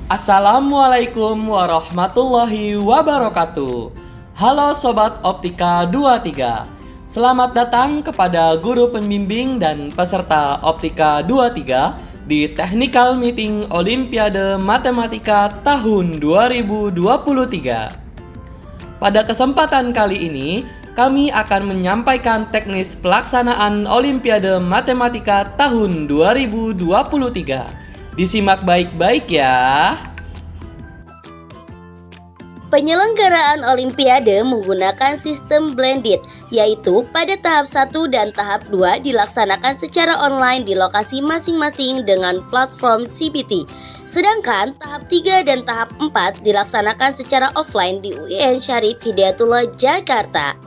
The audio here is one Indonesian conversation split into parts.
Assalamualaikum warahmatullahi wabarakatuh. Halo Sobat Optika 23. Selamat datang kepada guru pembimbing dan peserta Optika 23 di Technical Meeting Olimpiade Matematika tahun 2023. Pada kesempatan kali ini, kami akan menyampaikan teknis pelaksanaan Olimpiade Matematika tahun 2023. Disimak baik-baik ya. Penyelenggaraan Olimpiade menggunakan sistem blended, yaitu pada tahap 1 dan tahap 2 dilaksanakan secara online di lokasi masing-masing dengan platform CBT. Sedangkan tahap 3 dan tahap 4 dilaksanakan secara offline di UIN Syarif Hidayatullah, Jakarta.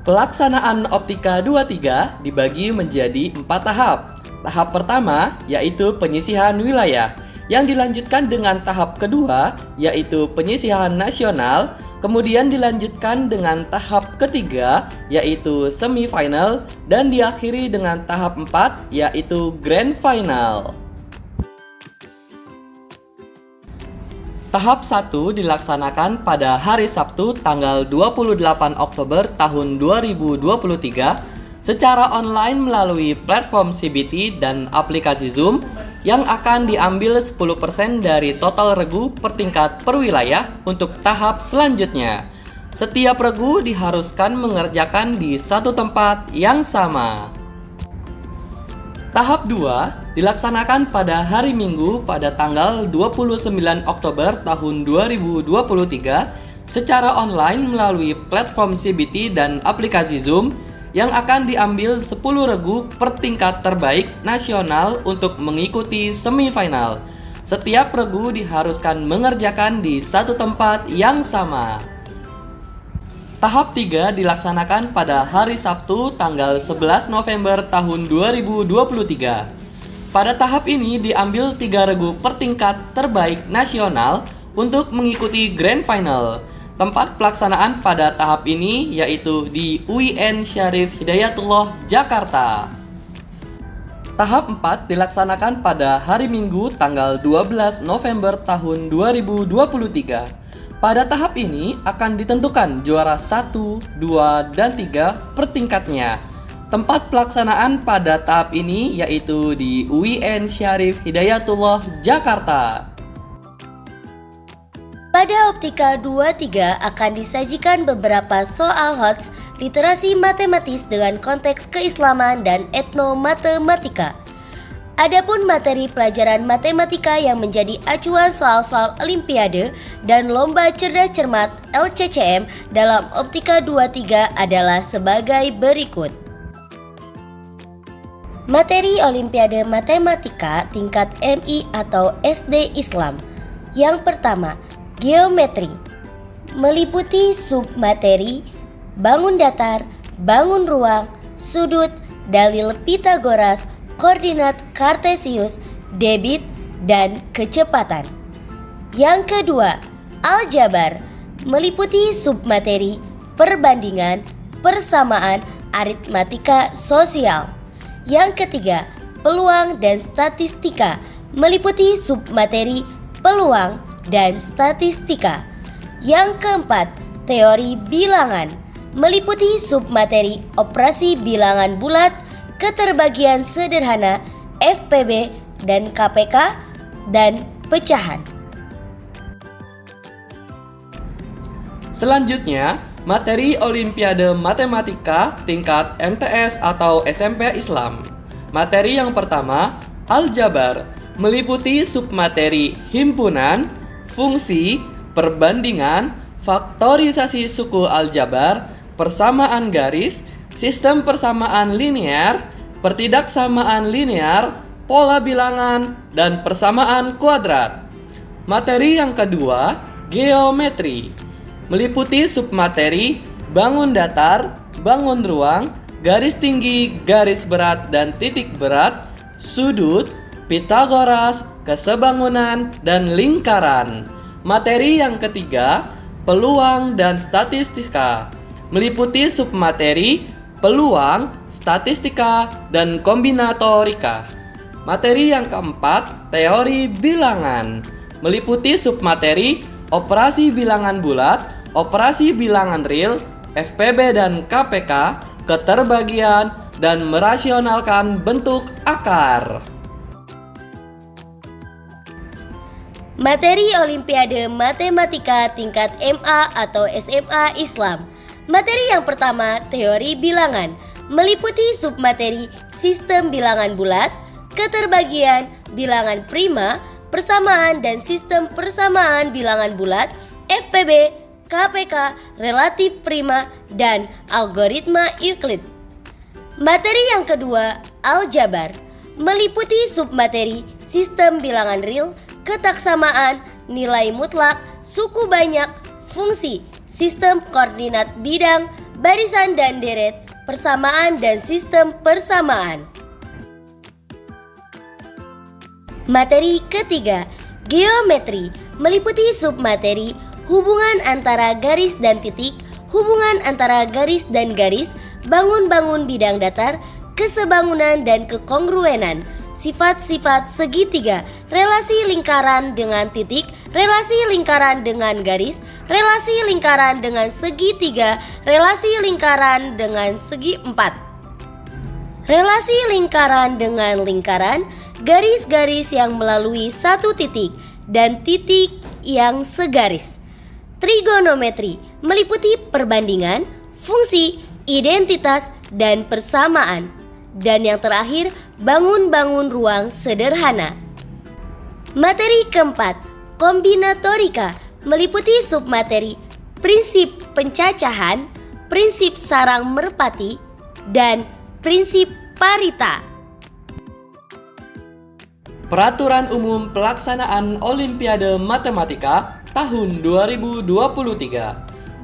Pelaksanaan Optika 23 dibagi menjadi 4 tahap. Tahap pertama yaitu penyisihan wilayah, yang dilanjutkan dengan tahap kedua yaitu penyisihan nasional, kemudian dilanjutkan dengan tahap ketiga yaitu semifinal, dan diakhiri dengan tahap 4 yaitu grand final. Tahap 1 dilaksanakan pada hari Sabtu tanggal 28 Oktober tahun 2023 secara online melalui platform CBT dan aplikasi Zoom yang akan diambil 10% dari total regu per tingkat per wilayah untuk tahap selanjutnya. Setiap regu diharuskan mengerjakan di satu tempat yang sama. Tahap 2 dilaksanakan pada hari Minggu pada tanggal 29 Oktober tahun 2023 secara online melalui platform CBT dan aplikasi Zoom yang akan diambil 10 regu per tingkat terbaik nasional untuk mengikuti semifinal. Setiap regu diharuskan mengerjakan di satu tempat yang sama. Tahap 3 dilaksanakan pada hari Sabtu tanggal 11 November tahun 2023. Pada tahap ini diambil 3 regu per tingkat terbaik nasional untuk mengikuti grand final. Tempat pelaksanaan pada tahap ini yaitu di UIN Syarif Hidayatullah, Jakarta. Tahap 4 dilaksanakan pada hari Minggu tanggal 12 November tahun 2023. Pada tahap ini akan ditentukan juara 1, 2, dan 3 per tingkatnya. Tempat pelaksanaan pada tahap ini yaitu di UIN Syarif Hidayatullah, Jakarta. Pada Optika 23 akan disajikan beberapa soal HOTS literasi matematis dengan konteks keislaman dan etnomatematika. Adapun materi pelajaran matematika yang menjadi acuan soal-soal Olimpiade dan Lomba Cerdas Cermat LCCM dalam Optika 23 adalah sebagai berikut. Materi Olimpiade Matematika tingkat MI atau SD Islam. Yang pertama, geometri. Meliputi submateri, bangun datar, bangun ruang, sudut, dalil Pitagoras, koordinat Kartesius, debit, dan kecepatan. Yang kedua, aljabar. Meliputi submateri, perbandingan, persamaan, aritmatika sosial. Yang ketiga, peluang dan statistika. Meliputi submateri, peluang, dan statistika. Yang keempat, teori bilangan. Meliputi submateri operasi bilangan bulat, keterbagian sederhana, FPB, dan KPK, dan pecahan. Selanjutnya, materi Olimpiade Matematika tingkat MTS atau SMP Islam. Materi yang pertama, aljabar, meliputi submateri himpunan, fungsi, perbandingan, faktorisasi suku aljabar, persamaan garis, sistem persamaan linear, pertidaksamaan linear, pola bilangan, dan persamaan kuadrat. Materi yang kedua, geometri, meliputi submateri bangun datar, bangun ruang, garis tinggi, garis berat, dan titik berat, sudut, Pitagoras, kesebangunan, dan lingkaran. Materi yang ketiga, peluang dan statistika, meliputi submateri peluang, statistika, dan kombinatorika. Materi yang keempat, teori bilangan. Meliputi submateri operasi bilangan bulat, operasi bilangan real, FPB dan KPK, keterbagian, dan merasionalkan bentuk akar. Materi Olimpiade Matematika tingkat MA atau SMA Islam. Materi yang pertama, teori bilangan, meliputi submateri sistem bilangan bulat, keterbagian, bilangan prima, persamaan dan sistem persamaan bilangan bulat, FPB, KPK, relatif prima, dan algoritma Euclid. Materi yang kedua, aljabar, meliputi submateri sistem bilangan real, ketaksamaan, nilai mutlak, suku banyak, fungsi, sistem koordinat bidang, barisan dan deret, persamaan dan sistem persamaan. Materi ketiga, geometri, meliputi submateri hubungan antara garis dan titik, hubungan antara garis dan garis, bangun-bangun bidang datar, kesebangunan dan kekongruenan, sifat-sifat segitiga, relasi lingkaran dengan titik, relasi lingkaran dengan garis, relasi lingkaran dengan segitiga, relasi lingkaran dengan segi empat. Relasi lingkaran dengan lingkaran, garis-garis yang melalui satu titik, dan titik yang segaris. Trigonometri meliputi perbandingan, fungsi, identitas, dan persamaan. Dan yang terakhir, bangun-bangun ruang sederhana. Materi keempat, kombinatorika, meliputi submateri prinsip pencacahan, prinsip sarang merpati, dan prinsip parita. Peraturan Umum Pelaksanaan Olimpiade Matematika tahun 2023.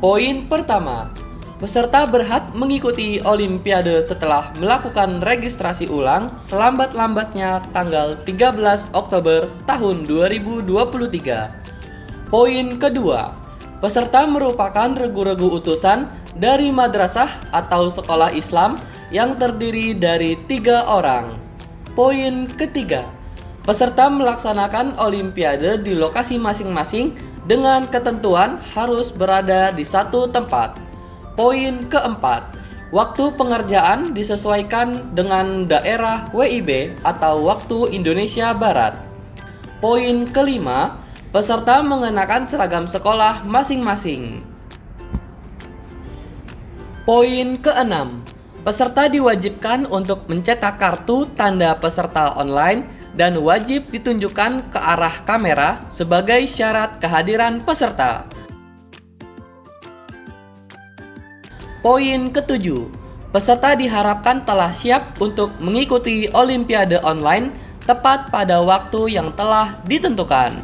Poin pertama, peserta berhak mengikuti Olimpiade setelah melakukan registrasi ulang selambat-lambatnya tanggal 13 Oktober tahun 2023. Poin kedua, peserta merupakan regu-regu utusan dari madrasah atau sekolah Islam yang terdiri dari 3 orang. Poin ketiga, peserta melaksanakan Olimpiade di lokasi masing-masing dengan ketentuan harus berada di satu tempat. Poin keempat, waktu pengerjaan disesuaikan dengan daerah WIB atau waktu Indonesia Barat. Poin kelima, peserta mengenakan seragam sekolah masing-masing. Poin keenam, peserta diwajibkan untuk mencetak kartu tanda peserta online dan wajib ditunjukkan ke arah kamera sebagai syarat kehadiran peserta. Poin ketujuh, peserta diharapkan telah siap untuk mengikuti Olimpiade online tepat pada waktu yang telah ditentukan.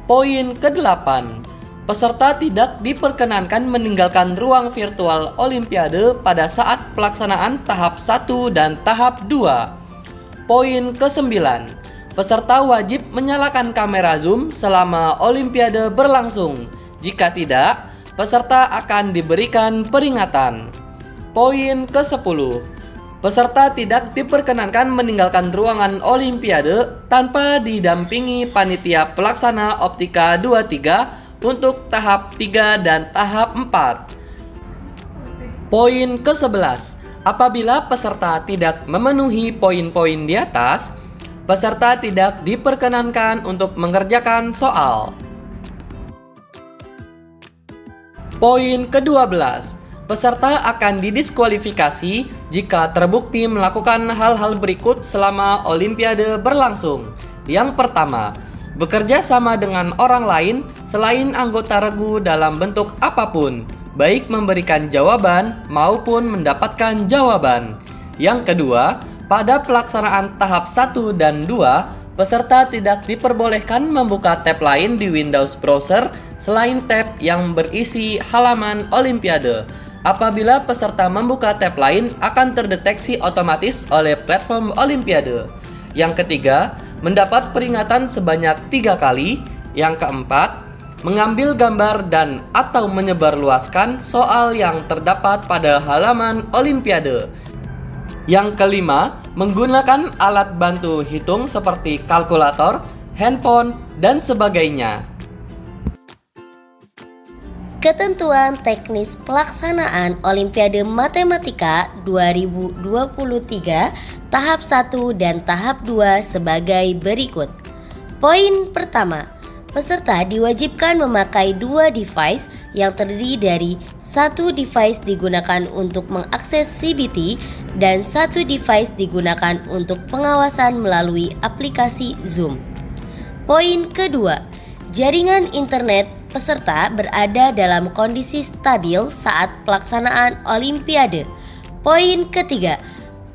Poin kedelapan, peserta tidak diperkenankan meninggalkan ruang virtual Olimpiade pada saat pelaksanaan tahap 1 dan tahap 2. Poin ke-9, peserta wajib menyalakan kamera Zoom selama Olimpiade berlangsung. Jika tidak, peserta akan diberikan peringatan. Poin ke-10, peserta tidak diperkenankan meninggalkan ruangan Olimpiade tanpa didampingi panitia pelaksana Optika 23 untuk tahap 3 dan tahap 4. Poin ke-11, apabila peserta tidak memenuhi poin-poin di atas, peserta tidak diperkenankan untuk mengerjakan soal. Poin ke-12, peserta akan didiskualifikasi jika terbukti melakukan hal-hal berikut selama Olimpiade berlangsung. Yang pertama, bekerja sama dengan orang lain selain anggota regu dalam bentuk apapun, baik memberikan jawaban maupun mendapatkan jawaban. Yang kedua, pada pelaksanaan tahap 1 dan 2, peserta tidak diperbolehkan membuka tab lain di Windows browser selain tab yang berisi halaman Olimpiade. Apabila peserta membuka tab lain, akan terdeteksi otomatis oleh platform Olimpiade. Yang ketiga, mendapat peringatan sebanyak 3 kali. Yang keempat, mengambil gambar dan atau menyebarluaskan soal yang terdapat pada halaman Olimpiade. Yang kelima, menggunakan alat bantu hitung seperti kalkulator, handphone, dan sebagainya. Ketentuan teknis pelaksanaan Olimpiade Matematika 2023 tahap 1 dan tahap 2 sebagai berikut. Poin pertama, peserta diwajibkan memakai 2 device yang terdiri dari 1 device digunakan untuk mengakses CBT dan 1 device digunakan untuk pengawasan melalui aplikasi Zoom. Poin kedua, jaringan internet peserta berada dalam kondisi stabil saat pelaksanaan Olimpiade. Poin ketiga,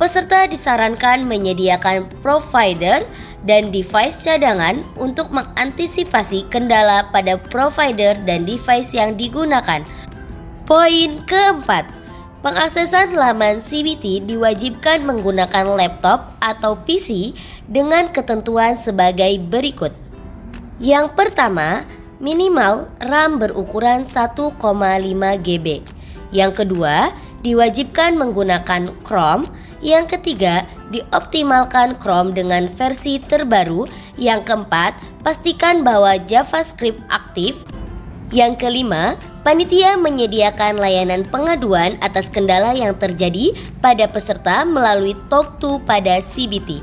peserta disarankan menyediakan provider dan device cadangan untuk mengantisipasi kendala pada provider dan device yang digunakan. Poin keempat, pengaksesan laman CBT diwajibkan menggunakan laptop atau PC dengan ketentuan sebagai berikut. Yang pertama, minimal RAM berukuran 1,5 GB. Yang kedua, diwajibkan menggunakan Chrome. Yang ketiga, dioptimalkan Chrome dengan versi terbaru. Yang keempat, pastikan bahwa JavaScript aktif. Yang kelima, panitia menyediakan layanan pengaduan atas kendala yang terjadi pada peserta melalui Talk2 pada CBT.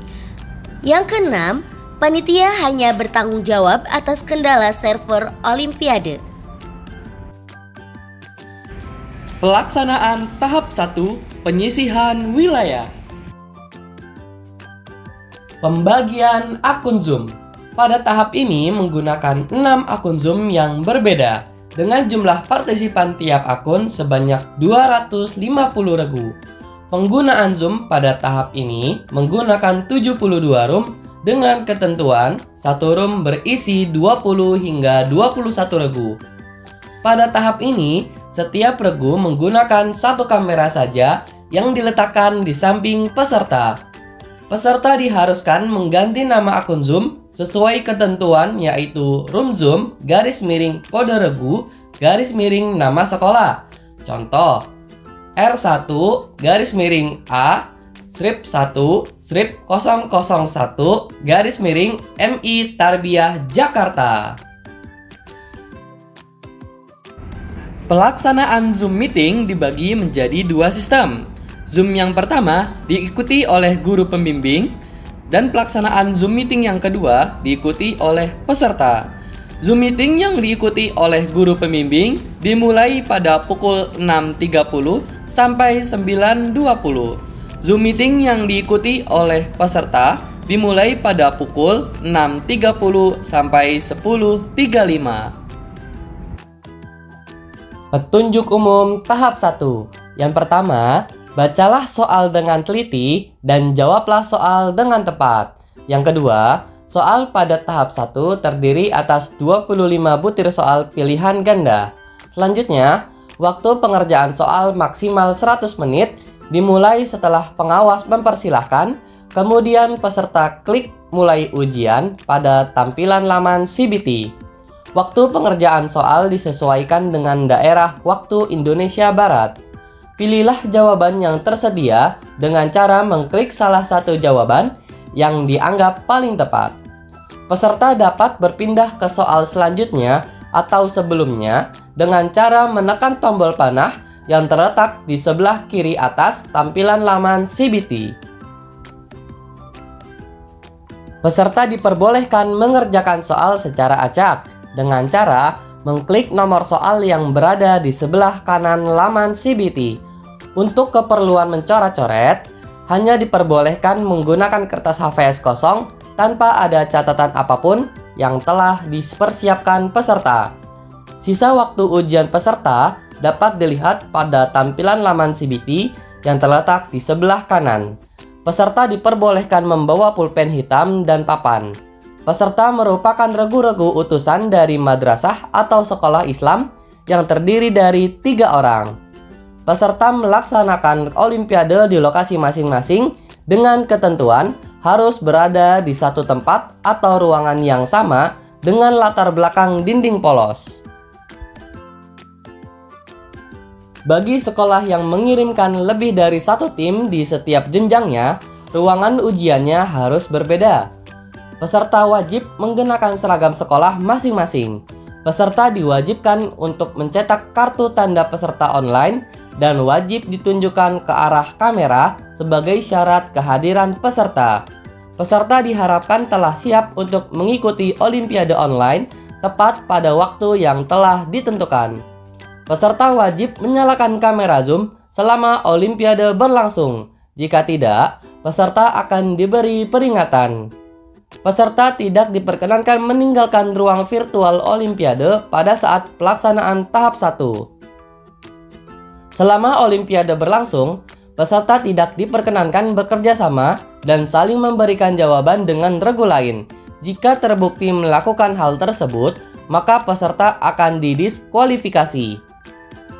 Yang keenam, panitia hanya bertanggung jawab atas kendala server Olimpiade. Pelaksanaan tahap 1, penyisihan wilayah. Pembagian akun Zoom. Pada tahap ini menggunakan 6 akun Zoom yang berbeda dengan jumlah partisipan tiap akun sebanyak 250 regu. Penggunaan Zoom pada tahap ini menggunakan 72 room dengan ketentuan satu room berisi 20 hingga 21 regu. Pada tahap ini, setiap regu menggunakan satu kamera saja yang diletakkan di samping peserta. Peserta diharuskan mengganti nama akun Zoom sesuai ketentuan, yaitu room Zoom _kode regu _nama sekolah. Contoh, R1_A strip 1 strip 001 MI Tarbiyah Jakarta. Pelaksanaan Zoom meeting dibagi menjadi 2 sistem. Zoom yang pertama diikuti oleh guru pembimbing dan pelaksanaan Zoom meeting yang kedua diikuti oleh peserta. Zoom meeting yang diikuti oleh guru pembimbing dimulai pada pukul 6.30 sampai 9.20. Zoom meeting yang diikuti oleh peserta dimulai pada pukul 6.30 sampai 10.35. Petunjuk umum tahap 1. Yang pertama, bacalah soal dengan teliti dan jawablah soal dengan tepat. Yang kedua, soal pada tahap 1 terdiri atas 25 butir soal pilihan ganda. Selanjutnya, waktu pengerjaan soal maksimal 100 menit dimulai setelah pengawas mempersilahkan, kemudian peserta klik mulai ujian pada tampilan laman CBT. Waktu pengerjaan soal disesuaikan dengan daerah waktu Indonesia Barat. Pilihlah jawaban yang tersedia dengan cara mengklik salah satu jawaban yang dianggap paling tepat. Peserta dapat berpindah ke soal selanjutnya atau sebelumnya dengan cara menekan tombol panah yang terletak di sebelah kiri atas tampilan laman CBT. Peserta diperbolehkan mengerjakan soal secara acak dengan cara mengklik nomor soal yang berada di sebelah kanan laman CBT. Untuk keperluan mencoret-coret, hanya diperbolehkan menggunakan kertas HVS kosong tanpa ada catatan apapun yang telah dipersiapkan peserta. Sisa waktu ujian peserta dapat dilihat pada tampilan laman CBT yang terletak di sebelah kanan. Peserta diperbolehkan membawa pulpen hitam dan papan. Peserta merupakan regu-regu utusan dari madrasah atau sekolah Islam yang terdiri dari 3 orang. Peserta melaksanakan Olimpiade di lokasi masing-masing dengan ketentuan harus berada di satu tempat atau ruangan yang sama dengan latar belakang dinding polos. Bagi sekolah yang mengirimkan lebih dari satu tim di setiap jenjangnya, ruangan ujiannya harus berbeda. Peserta wajib menggunakan seragam sekolah masing-masing. Peserta diwajibkan untuk mencetak kartu tanda peserta online dan wajib ditunjukkan ke arah kamera sebagai syarat kehadiran peserta. Peserta diharapkan telah siap untuk mengikuti Olimpiade online tepat pada waktu yang telah ditentukan. Peserta wajib menyalakan kamera Zoom selama Olimpiade berlangsung. Jika tidak, peserta akan diberi peringatan. Peserta tidak diperkenankan meninggalkan ruang virtual Olimpiade pada saat pelaksanaan tahap 1. Selama Olimpiade berlangsung, peserta tidak diperkenankan bekerja sama dan saling memberikan jawaban dengan regu lain. Jika terbukti melakukan hal tersebut, maka peserta akan didiskualifikasi.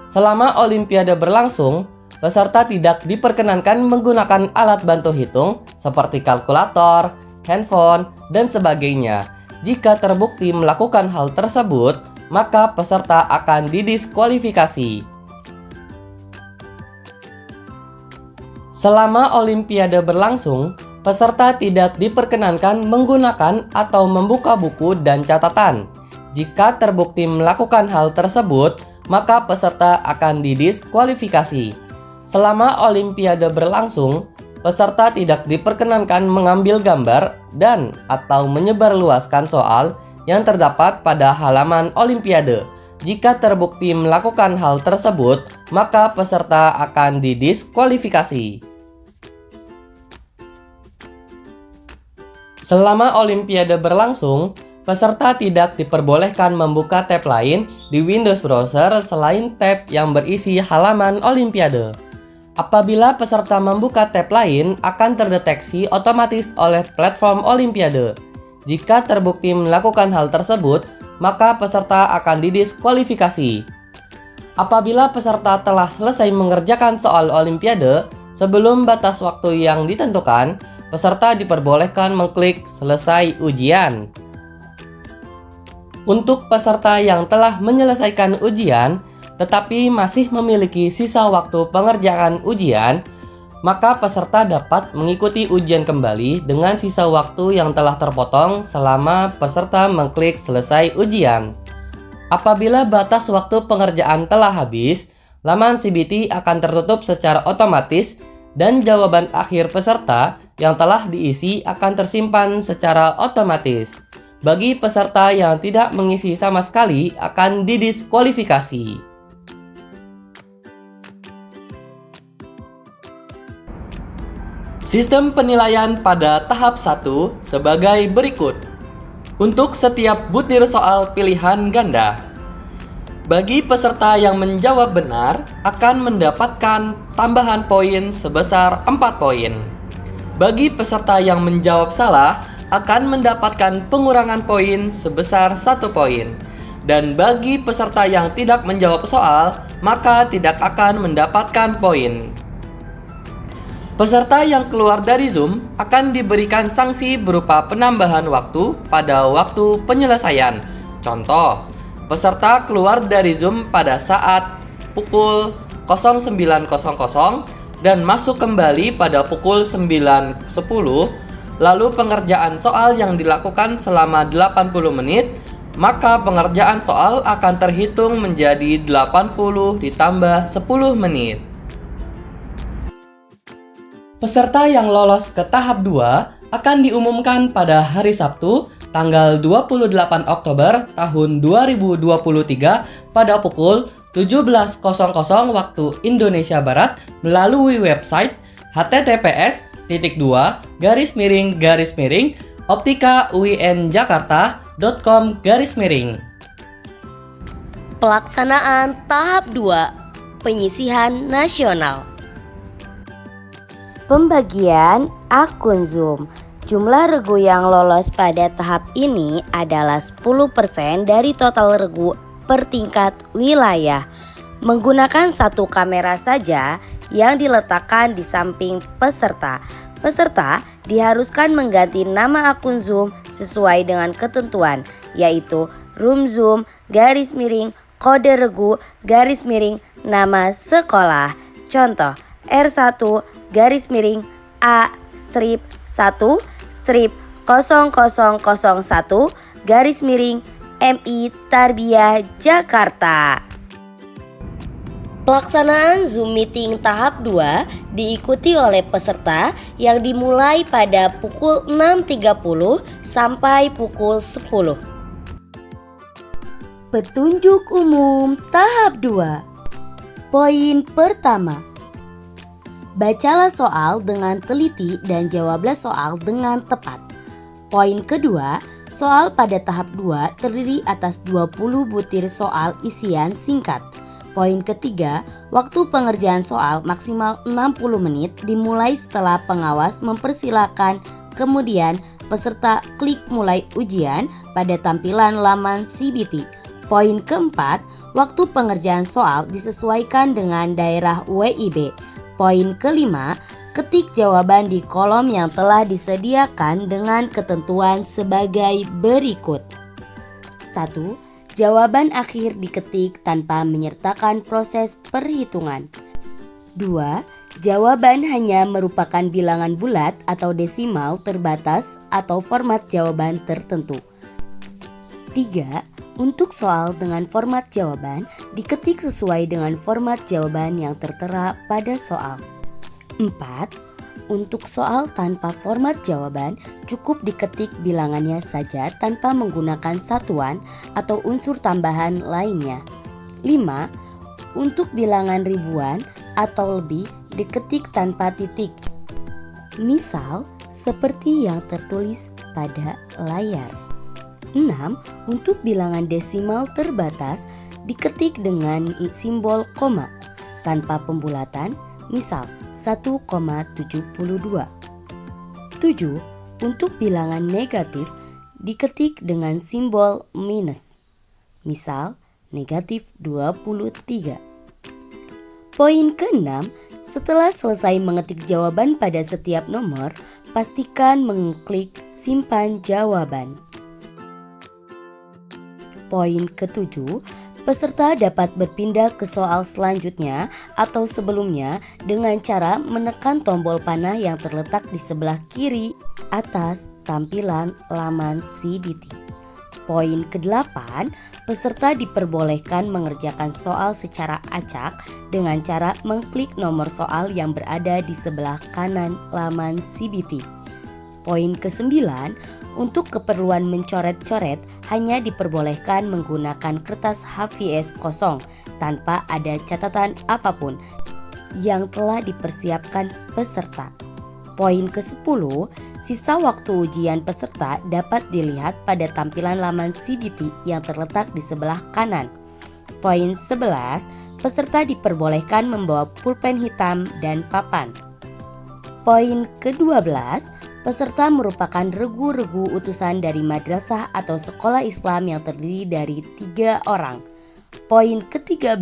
Selama Olimpiade berlangsung, peserta tidak diperkenankan menggunakan alat bantu hitung seperti kalkulator, handphone, dan sebagainya. Jika terbukti melakukan hal tersebut, maka peserta akan didiskualifikasi. Selama Olimpiade berlangsung, peserta tidak diperkenankan menggunakan atau membuka buku dan catatan. Jika terbukti melakukan hal tersebut, maka peserta akan didiskualifikasi. Selama Olimpiade berlangsung, peserta tidak diperkenankan mengambil gambar dan atau menyebarluaskan soal yang terdapat pada halaman Olimpiade. Jika terbukti melakukan hal tersebut, maka peserta akan didiskualifikasi. Selama Olimpiade berlangsung, peserta tidak diperbolehkan membuka tab lain di Windows browser selain tab yang berisi halaman Olimpiade. Apabila peserta membuka tab lain, akan terdeteksi otomatis oleh platform Olimpiade. Jika terbukti melakukan hal tersebut, maka peserta akan didiskualifikasi. Apabila peserta telah selesai mengerjakan soal Olimpiade sebelum batas waktu yang ditentukan, peserta diperbolehkan mengklik "Selesai ujian". Untuk peserta yang telah menyelesaikan ujian, tetapi masih memiliki sisa waktu pengerjaan ujian, maka peserta dapat mengikuti ujian kembali dengan sisa waktu yang telah terpotong selama peserta mengklik "Selesai ujian". Apabila batas waktu pengerjaan telah habis, laman CBT akan tertutup secara otomatis dan jawaban akhir peserta yang telah diisi akan tersimpan secara otomatis. Bagi peserta yang tidak mengisi sama sekali akan didiskualifikasi. Sistem penilaian pada tahap 1 sebagai berikut. Untuk setiap butir soal pilihan ganda, bagi peserta yang menjawab benar akan mendapatkan tambahan poin sebesar 4 poin. Bagi peserta yang menjawab salah akan mendapatkan pengurangan poin sebesar 1 poin. Dan bagi peserta yang tidak menjawab soal, maka tidak akan mendapatkan poin. Peserta yang keluar dari Zoom akan diberikan sanksi berupa penambahan waktu pada waktu penyelesaian. Contoh, peserta keluar dari Zoom pada saat pukul 09.00 dan masuk kembali pada pukul 9.10. Lalu pengerjaan soal yang dilakukan selama 80 menit, maka pengerjaan soal akan terhitung menjadi 80 ditambah 10 menit. Peserta yang lolos ke tahap 2 akan diumumkan pada hari Sabtu, tanggal 28 Oktober tahun 2023 pada pukul 17.00 waktu Indonesia Barat melalui website https://optikauinjakarta.com/. Pelaksanaan tahap 2 penyisihan nasional. Pembagian akun Zoom. Jumlah regu yang lolos pada tahap ini adalah 10% dari total regu per tingkat wilayah. Menggunakan satu kamera saja yang diletakkan di samping peserta. Peserta diharuskan mengganti nama akun Zoom sesuai dengan ketentuan, yaitu room Zoom _kode regu _ nama sekolah. Contoh, R1 garis miring A strip 1 strip 0001 garis miring MI Tarbiyah Jakarta. Pelaksanaan Zoom Meeting tahap 2 diikuti oleh peserta yang dimulai pada pukul 6.30 sampai pukul 10. Petunjuk umum tahap 2. Poin pertama. Bacalah soal dengan teliti dan jawablah soal dengan tepat. Poin kedua, soal pada tahap 2 terdiri atas 20 butir soal isian singkat. Poin ketiga, waktu pengerjaan soal maksimal 60 menit dimulai setelah pengawas mempersilakan, kemudian peserta klik mulai ujian pada tampilan laman CBT. Poin keempat, waktu pengerjaan soal disesuaikan dengan daerah WIB. Poin kelima, ketik jawaban di kolom yang telah disediakan dengan ketentuan sebagai berikut. 1. Jawaban akhir diketik tanpa menyertakan proses perhitungan. 2. Jawaban hanya merupakan bilangan bulat atau desimal terbatas atau format jawaban tertentu. 3. Untuk soal dengan format jawaban, diketik sesuai dengan format jawaban yang tertera pada soal. 4. Untuk soal tanpa format jawaban, cukup diketik bilangannya saja tanpa menggunakan satuan atau unsur tambahan lainnya. 5. Untuk bilangan ribuan atau lebih, diketik tanpa titik. Misal, seperti yang tertulis pada layar. 6. Untuk bilangan desimal terbatas, diketik dengan simbol koma tanpa pembulatan, misal 1,72. 7. Untuk bilangan negatif diketik dengan simbol minus. Misal negatif 23. Poin ke-6, setelah selesai mengetik jawaban pada setiap nomor, pastikan mengklik simpan jawaban. Poin ke-7, peserta dapat berpindah ke soal selanjutnya atau sebelumnya dengan cara menekan tombol panah yang terletak di sebelah kiri atas tampilan laman CBT. Poin ke-8, peserta diperbolehkan mengerjakan soal secara acak dengan cara mengklik nomor soal yang berada di sebelah kanan laman CBT. Poin ke-9, untuk keperluan mencoret-coret hanya diperbolehkan menggunakan kertas HVS kosong tanpa ada catatan apapun yang telah dipersiapkan peserta. Poin ke-10, sisa waktu ujian peserta dapat dilihat pada tampilan laman CBT yang terletak di sebelah kanan. Poin 11, peserta diperbolehkan membawa pulpen hitam dan papan. Poin ke-12, peserta merupakan regu-regu utusan dari madrasah atau sekolah Islam yang terdiri dari 3 orang. Poin ke-13,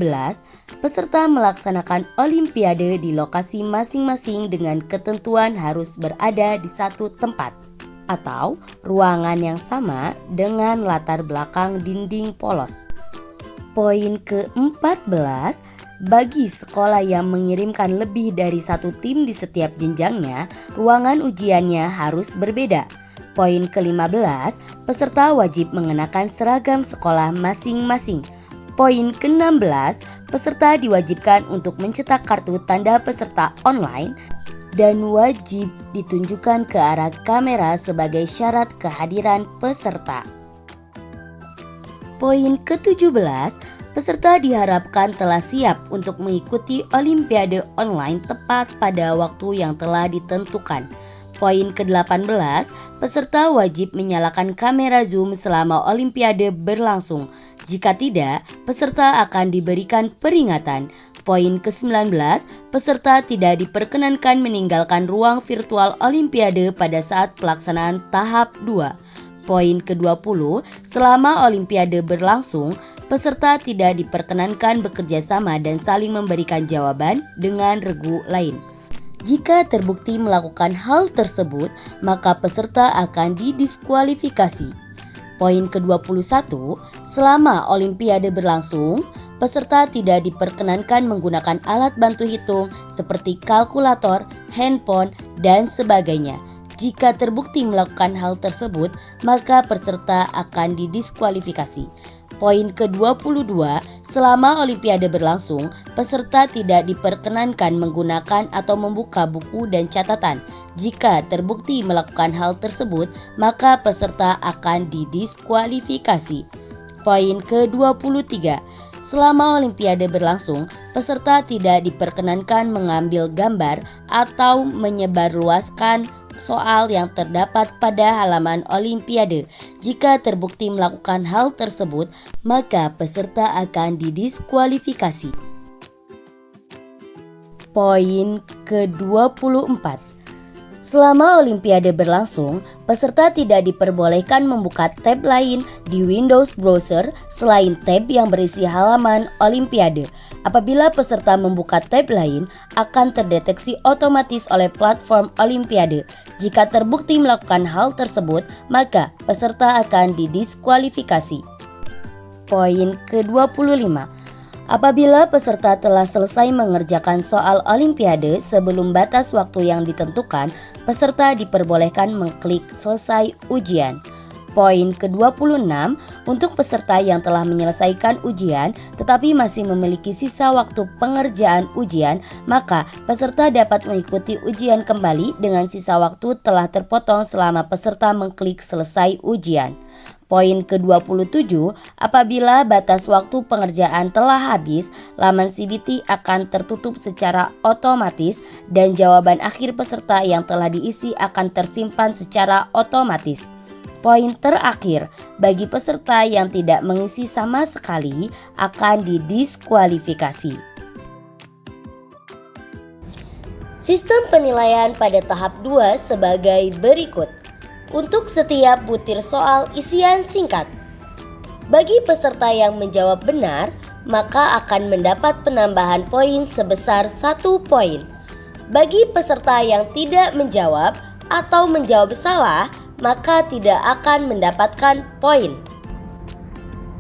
peserta melaksanakan olimpiade di lokasi masing-masing dengan ketentuan harus berada di satu tempat atau ruangan yang sama dengan latar belakang dinding polos. Poin ke-14, bagi sekolah yang mengirimkan lebih dari satu tim di setiap jenjangnya, ruangan ujiannya harus berbeda. Poin ke-15, peserta wajib mengenakan seragam sekolah masing-masing. Poin ke-16, peserta diwajibkan untuk mencetak kartu tanda peserta online dan wajib ditunjukkan ke arah kamera sebagai syarat kehadiran peserta. Poin ke-17, peserta diharapkan telah siap untuk mengikuti olimpiade online tepat pada waktu yang telah ditentukan. Poin ke-18, peserta wajib menyalakan kamera Zoom selama olimpiade berlangsung. Jika tidak, peserta akan diberikan peringatan. Poin ke-19, peserta tidak diperkenankan meninggalkan ruang virtual olimpiade pada saat pelaksanaan tahap 2. Poin ke-20, selama olimpiade berlangsung, peserta tidak diperkenankan bekerja sama dan saling memberikan jawaban dengan regu lain. Jika terbukti melakukan hal tersebut, maka peserta akan didiskualifikasi. Poin ke-21, selama olimpiade berlangsung, peserta tidak diperkenankan menggunakan alat bantu hitung seperti kalkulator, handphone, dan sebagainya. Jika terbukti melakukan hal tersebut, maka peserta akan didiskualifikasi. Poin ke-22, selama Olimpiade berlangsung, peserta tidak diperkenankan menggunakan atau membuka buku dan catatan. Jika terbukti melakukan hal tersebut, maka peserta akan didiskualifikasi. Poin ke-23, selama Olimpiade berlangsung, peserta tidak diperkenankan mengambil gambar atau menyebarluaskan soal yang terdapat pada halaman Olimpiade. Jika terbukti melakukan hal tersebut, maka peserta akan didiskualifikasi. Poin ke-24, selama Olimpiade berlangsung, peserta tidak diperbolehkan membuka tab lain di Windows browser selain tab yang berisi halaman Olimpiade. Apabila peserta membuka tab lain, akan terdeteksi otomatis oleh platform Olimpiade. Jika terbukti melakukan hal tersebut, maka peserta akan didiskualifikasi. Poin ke-25, apabila peserta telah selesai mengerjakan soal Olimpiade sebelum batas waktu yang ditentukan, peserta diperbolehkan mengklik selesai ujian. Poin ke-26, untuk peserta yang telah menyelesaikan ujian tetapi masih memiliki sisa waktu pengerjaan ujian, maka peserta dapat mengikuti ujian kembali dengan sisa waktu telah terpotong selama peserta mengklik selesai ujian. Poin ke-27, apabila batas waktu pengerjaan telah habis, laman CBT akan tertutup secara otomatis dan jawaban akhir peserta yang telah diisi akan tersimpan secara otomatis. Poin terakhir, bagi peserta yang tidak mengisi sama sekali akan didiskualifikasi. Sistem penilaian pada tahap 2 sebagai berikut. Untuk setiap butir soal isian singkat, bagi peserta yang menjawab benar, maka akan mendapat penambahan poin sebesar 1 poin. Bagi peserta yang tidak menjawab atau menjawab salah, maka tidak akan mendapatkan poin.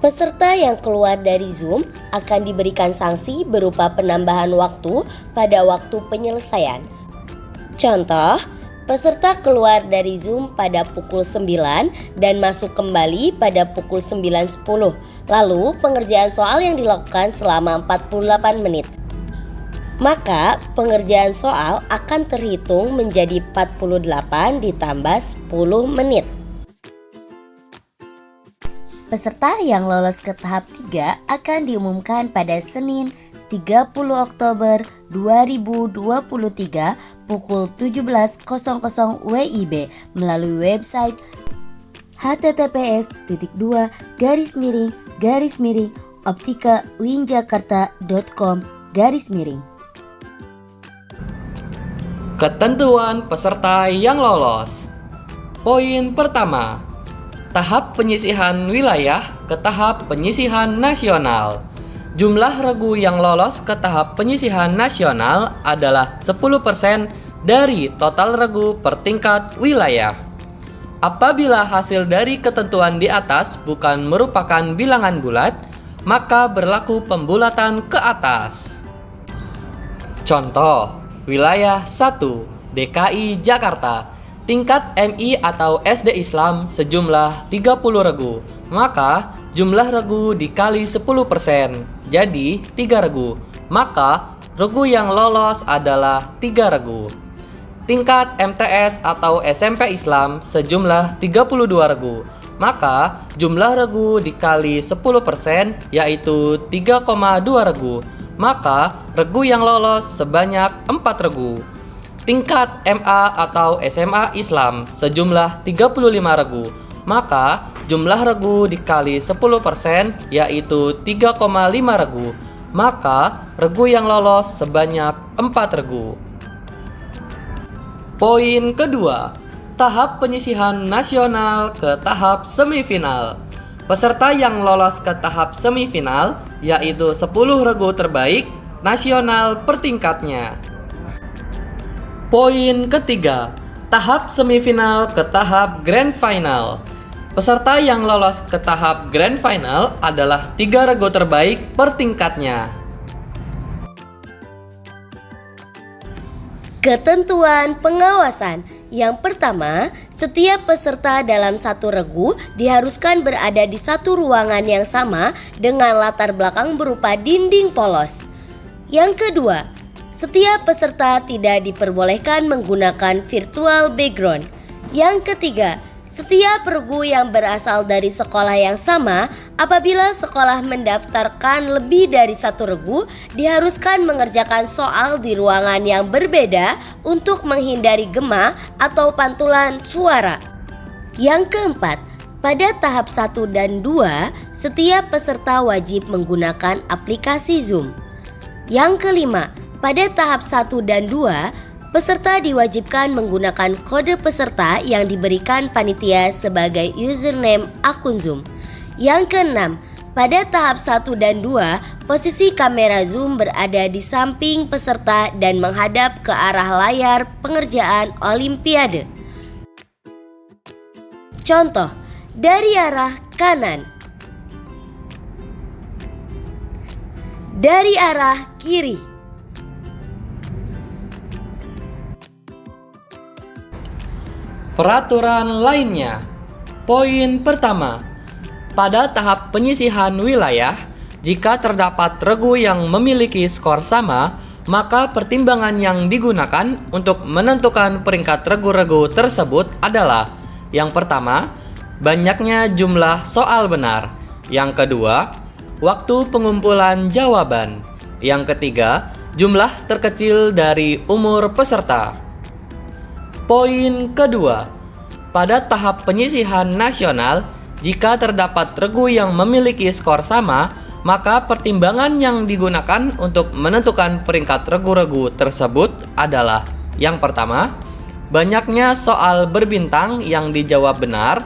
Peserta yang keluar dari Zoom akan diberikan sanksi berupa penambahan waktu pada waktu penyelesaian. Contoh, peserta keluar dari Zoom pada pukul 9 dan masuk kembali pada pukul 9.10. Lalu pengerjaan soal yang dilakukan selama 48 menit. Maka pengerjaan soal akan terhitung menjadi 48 ditambah 10 menit. Peserta yang lolos ke tahap 3 akan diumumkan pada Senin 30 Oktober 2023 pukul 17.00 WIB melalui website https://optikawinjakarta.com/. Ketentuan peserta yang lolos. Poin pertama, tahap penyisihan wilayah ke tahap penyisihan nasional. Jumlah regu yang lolos ke tahap penyisihan nasional adalah 10% dari total regu per tingkat wilayah. Apabila hasil dari ketentuan di atas bukan merupakan bilangan bulat, maka berlaku pembulatan ke atas. Contoh, wilayah 1, DKI Jakarta, tingkat MI atau SD Islam sejumlah 30 regu, maka jumlah regu dikali 10%, jadi 3 regu, maka regu yang lolos adalah 3 regu. Tingkat MTS atau SMP Islam sejumlah 32 regu, maka jumlah regu dikali 10% yaitu 3,2 regu, maka regu yang lolos sebanyak 4 regu. Tingkat MA atau SMA Islam sejumlah 35 regu, maka jumlah regu dikali 10% yaitu 3,5 regu, maka regu yang lolos sebanyak 4 regu. Poin kedua, tahap penyisihan nasional ke tahap semifinal. Peserta yang lolos ke tahap semifinal yaitu 10 regu terbaik nasional per tingkatnya. Poin ketiga, tahap semifinal ke tahap grand final. Peserta yang lolos ke tahap Grand Final adalah 3 regu terbaik per tingkatnya. Ketentuan pengawasan. Yang pertama, setiap peserta dalam satu regu diharuskan berada di satu ruangan yang sama dengan latar belakang berupa dinding polos. Yang kedua, setiap peserta tidak diperbolehkan menggunakan virtual background. Yang ketiga, setiap regu yang berasal dari sekolah yang sama, apabila sekolah mendaftarkan lebih dari satu regu, diharuskan mengerjakan soal di ruangan yang berbeda untuk menghindari gema atau pantulan suara. Yang keempat, pada tahap 1 dan 2, setiap peserta wajib menggunakan aplikasi Zoom. Yang kelima, pada tahap 1 dan 2, peserta diwajibkan menggunakan kode peserta yang diberikan panitia sebagai username akun Zoom. Yang keenam, pada tahap 1 dan 2, posisi kamera Zoom berada di samping peserta dan menghadap ke arah layar pengerjaan Olimpiade. Contoh, dari arah kanan, dari arah kiri. Peraturan lainnya. Poin pertama, pada tahap penyisihan wilayah, jika terdapat regu yang memiliki skor sama, maka pertimbangan yang digunakan untuk menentukan peringkat regu-regu tersebut adalah: yang pertama, banyaknya jumlah soal benar; yang kedua, waktu pengumpulan jawaban; yang ketiga, jumlah terkecil dari umur peserta. Poin kedua, pada tahap penyisihan nasional, jika terdapat regu yang memiliki skor sama, maka pertimbangan yang digunakan untuk menentukan peringkat regu-regu tersebut adalah: yang pertama, banyaknya soal berbintang yang dijawab benar;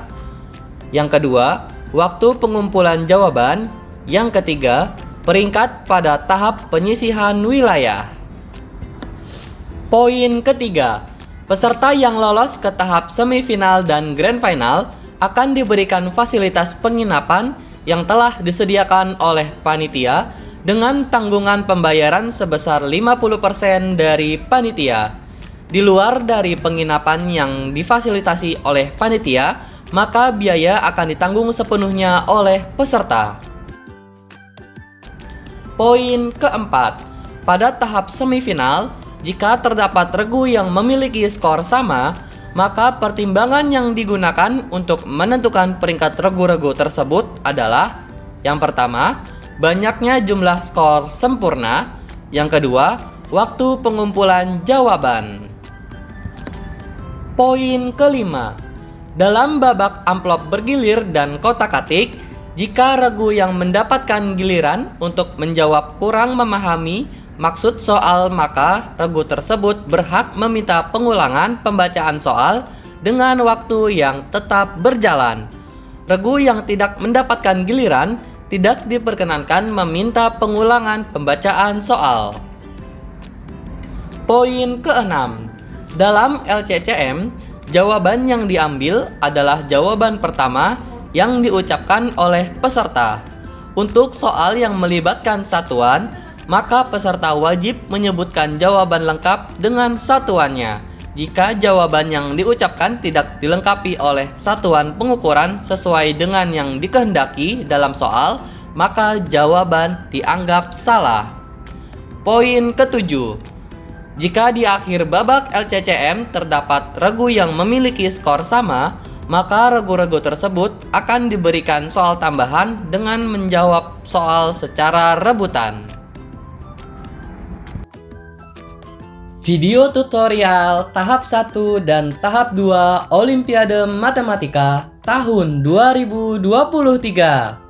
yang kedua, waktu pengumpulan jawaban; yang ketiga, peringkat pada tahap penyisihan wilayah. Poin ketiga, peserta yang lolos ke tahap semifinal dan grand final akan diberikan fasilitas penginapan yang telah disediakan oleh panitia dengan tanggungan pembayaran sebesar 50% dari panitia. Di luar dari penginapan yang difasilitasi oleh panitia, maka biaya akan ditanggung sepenuhnya oleh peserta. Poin keempat, pada tahap semifinal, jika terdapat regu yang memiliki skor sama, maka pertimbangan yang digunakan untuk menentukan peringkat regu-regu tersebut adalah: yang pertama, banyaknya jumlah skor sempurna; yang kedua, waktu pengumpulan jawaban. Poin kelima, dalam babak amplop bergilir dan kotak-atik, jika regu yang mendapatkan giliran untuk menjawab kurang memahami maksud soal, maka regu tersebut berhak meminta pengulangan pembacaan soal dengan waktu yang tetap berjalan. Regu yang tidak mendapatkan giliran tidak diperkenankan meminta pengulangan pembacaan soal. Poin keenam, dalam LCCM, jawaban yang diambil adalah jawaban pertama yang diucapkan oleh peserta. Untuk soal yang melibatkan satuan, maka peserta wajib menyebutkan jawaban lengkap dengan satuannya. Jika jawaban yang diucapkan tidak dilengkapi oleh satuan pengukuran sesuai dengan yang dikehendaki dalam soal, maka jawaban dianggap salah. Poin ketujuh, jika di akhir babak LCCM terdapat regu yang memiliki skor sama, maka regu-regu tersebut akan diberikan soal tambahan dengan menjawab soal secara rebutan. Video tutorial tahap 1 dan tahap 2 Olimpiade Matematika tahun 2023.